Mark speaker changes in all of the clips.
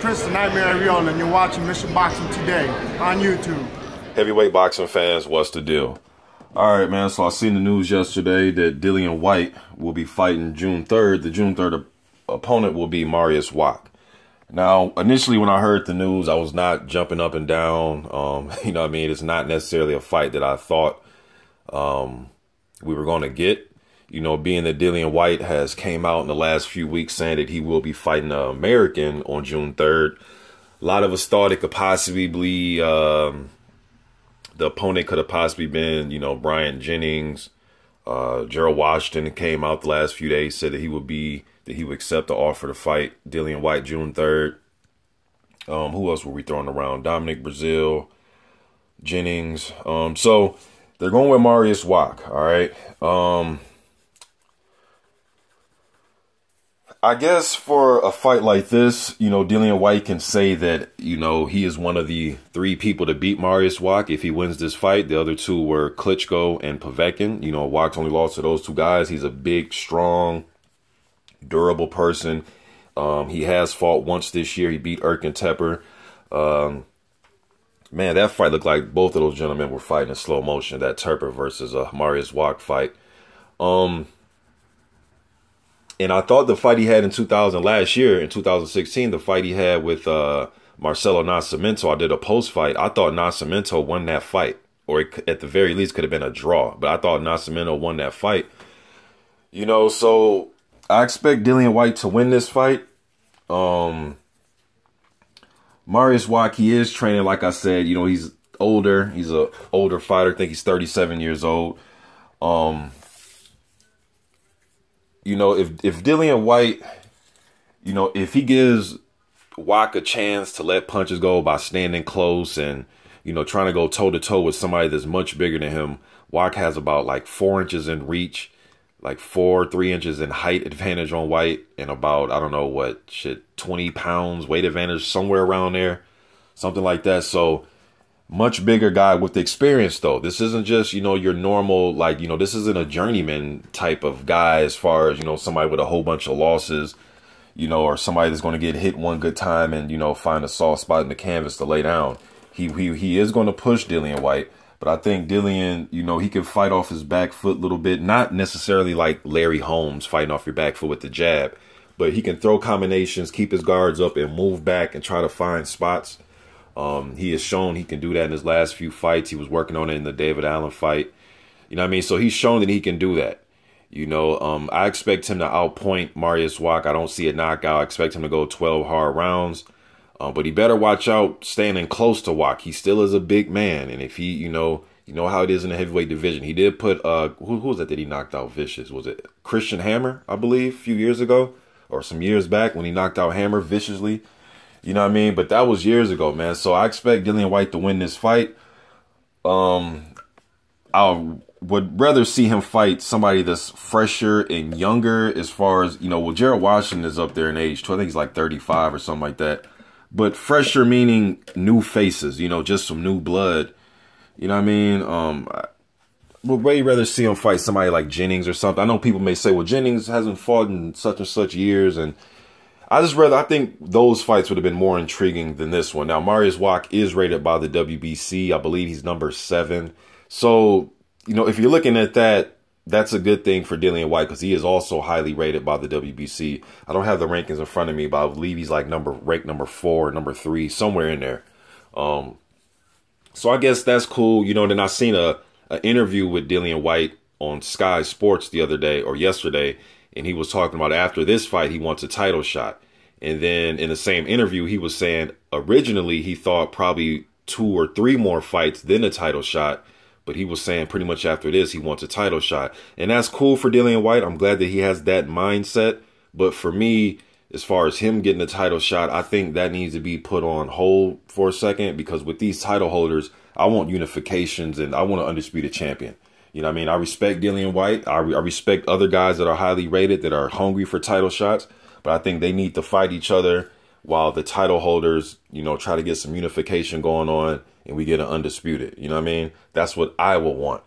Speaker 1: Chris the Nightmare Ariola, and you're watching Mission Boxing Today on YouTube.
Speaker 2: Heavyweight boxing fans, what's the deal? All right, man, so I seen the news yesterday that Dillian Whyte will be fighting June 3rd. The June 3rd opponent will be Mariusz Wach. Now, initially when I heard the news, I was not jumping up and down. You know what I mean? It's not necessarily a fight that I thought we were going to get. You know, being that Dillian Whyte has came out in the last few weeks saying that he will be fighting an American on June 3rd. A lot of us thought it could possibly be, the opponent could have possibly been, you know, Bryant Jennings. Gerald Washington came out the last few days, said that he would accept the offer to fight Dillian Whyte June 3rd. Who else were we throwing around? Dominic Brazil, Jennings. So they're going with Mariusz Wach, all right? I guess for a fight like this, you know, Dillian Whyte can say that, you know, he is one of the 3 people to beat Mariusz Wach if he wins this fight. The other 2 were Klitschko and Povetkin. You know, Wach only lost to those 2 guys. He's a big, strong, durable person. He has fought once this year. He beat Erkin Tepper. Man, that fight looked like both of those gentlemen were fighting in slow motion. That Tepper versus Mariusz Wach fight. And I thought the fight he had in 2016, the fight he had with Marcelo Nascimento, I did a post-fight. I thought Nascimento won that fight, or it, at the very least could have been a draw. But I thought Nascimento won that fight. You know, so I expect Dillian Whyte to win this fight. Mariusz Wach, he is training, like I said, you know, he's older. He's an older fighter. I think he's 37 years old. You know, if Dillian Whyte, you know, if he gives Wach a chance to let punches go by standing close and, you know, trying to go toe-to-toe with somebody that's much bigger than him, Wach has about like 4 inches in reach, like 3 inches in height advantage on Whyte, and about, I don't know what, 20 pounds weight advantage, somewhere around there, something like that. So much bigger guy with the experience, though. This isn't just, you know, your normal, like, you know, this isn't a journeyman type of guy as far as, you know, somebody with a whole bunch of losses, you know, or somebody that's going to get hit one good time and, you know, find a soft spot in the canvas to lay down. He is going to push Dillian Whyte, but I think Dillian, you know, he can fight off his back foot a little bit, not necessarily like Larry Holmes fighting off your back foot with the jab, but he can throw combinations, keep his guards up and move back and try to find spots. He has shown he can do that in his last few fights. He was working on it in the David Allen fight. You know what I mean? So he's shown that he can do that. You know, I expect him to outpoint Mariusz Wach. I don't see a knockout. I expect him to go 12 hard rounds. But he better watch out standing close to Wach. He still is a big man. And if he, you know how it is in the heavyweight division. He did put, who was that he knocked out vicious? Was it Christian Hammer, I believe, a few years ago? Or some years back when he knocked out Hammer viciously. You know what I mean? But that was years ago, man. So I expect Dillian Whyte to win this fight. I would rather see him fight somebody that's fresher and younger as far as, you know, well, Gerald Washington is up there in age, too. I think he's like 35 or something like that. But fresher meaning new faces, you know, just some new blood. You know what I mean? I would way rather see him fight somebody like Jennings or something. I know people may say, well, Jennings hasn't fought in such and such years, and I think those fights would have been more intriguing than this one. Now, Mariusz Wach is rated by the WBC. I believe he's number 7. So, you know, if you're looking at that, that's a good thing for Dillian Whyte because he is also highly rated by the WBC. I don't have the rankings in front of me, but I believe he's like ranked number 4, number 3, somewhere in there. So I guess that's cool. You know, then I seen an interview with Dillian Whyte on Sky Sports the other day or yesterday. And he was talking about after this fight, he wants a title shot. And then in the same interview, he was saying originally he thought probably 2 or 3 more fights, then a title shot. But he was saying pretty much after this, he wants a title shot. And that's cool for Dillian Whyte. I'm glad that he has that mindset. But for me, as far as him getting a title shot, I think that needs to be put on hold for a second. Because with these title holders, I want unifications and I want an undisputed champion. You know what I mean? I respect Dillian Whyte. I respect other guys that are highly rated, that are hungry for title shots. But I think they need to fight each other while the title holders, you know, try to get some unification going on and we get an undisputed. You know what I mean? That's what I will want.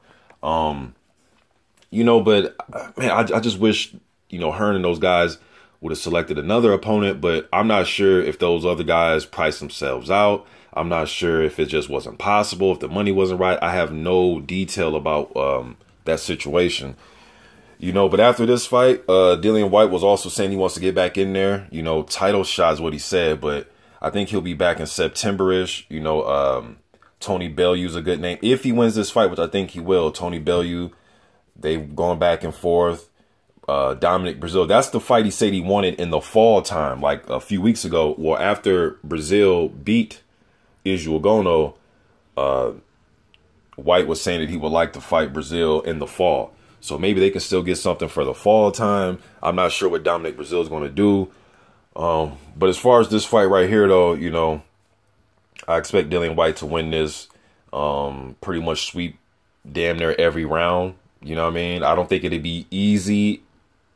Speaker 2: You know, but man, I just wish, you know, Hearn and those guys would have selected another opponent, but I'm not sure if those other guys priced themselves out. I'm not sure if it just wasn't possible, if the money wasn't right. I have no detail about that situation. You know, but after this fight, Dillian Whyte was also saying he wants to get back in there. You know, title shot is what he said, but I think he'll be back in September-ish. You know, Tony Bellew's a good name. If he wins this fight, which I think he will, Tony Bellew, they've gone back and forth. Dominic Brazil, that's the fight he said he wanted in the fall time, like a few weeks ago. Well, after Brazil beat Isuagono, Whyte was saying that he would like to fight Brazil in the fall. So maybe they can still get something for the fall time. I'm not sure what Dominic Brazil is going to do. But as far as this fight right here, though, you know, I expect Dillian Whyte to win this, pretty much sweep damn near every round. You know what I mean? I don't think it'd be easy.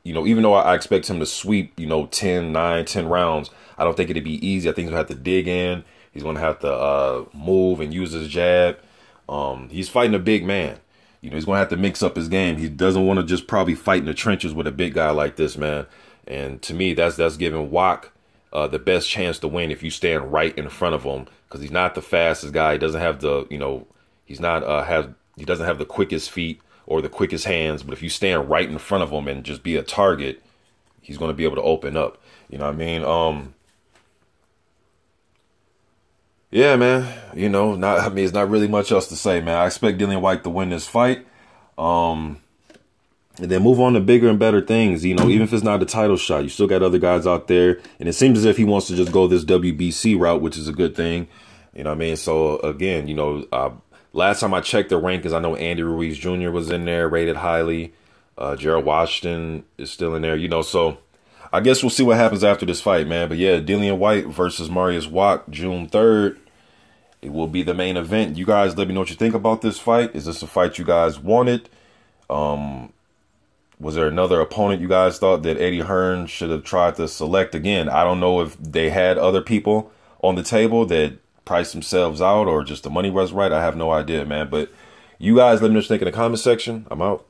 Speaker 2: You know, even though I expect him to sweep, you know, 10 rounds, I don't think it'd be easy. I think he's going to have to dig in. He's going to have to move and use his jab. He's fighting a big man. You know, he's going to have to mix up his game. He doesn't want to just probably fight in the trenches with a big guy like this, man. And to me, that's giving Wach the best chance to win if you stand right in front of him, because he's not the fastest guy. He doesn't have the, you know, he doesn't have the quickest feet or the quickest hands. But if you stand right in front of him and just be a target, he's going to be able to open up. You know what I mean? Yeah, man, you know, it's not really much else to say, man. I expect Dillian Whyte to win this fight. And then move on to bigger and better things. You know, even if it's not a title shot, you still got other guys out there. And it seems as if he wants to just go this WBC route, which is a good thing. You know what I mean? So, again, you know, last time I checked the rankings, I know Andy Ruiz Jr. was in there, rated highly. Gerald Washington is still in there, you know, so I guess we'll see what happens after this fight, man. But yeah, Dillian Whyte versus Mariusz Wach, June 3rd. It will be the main event. You guys let me know what you think about this fight. Is this a fight you guys wanted? Was there another opponent you guys thought that Eddie Hearn should have tried to select? Again, I don't know if they had other people on the table that priced themselves out or just the money was right. I have no idea, man. But you guys let me know what you think in the comment section. I'm out.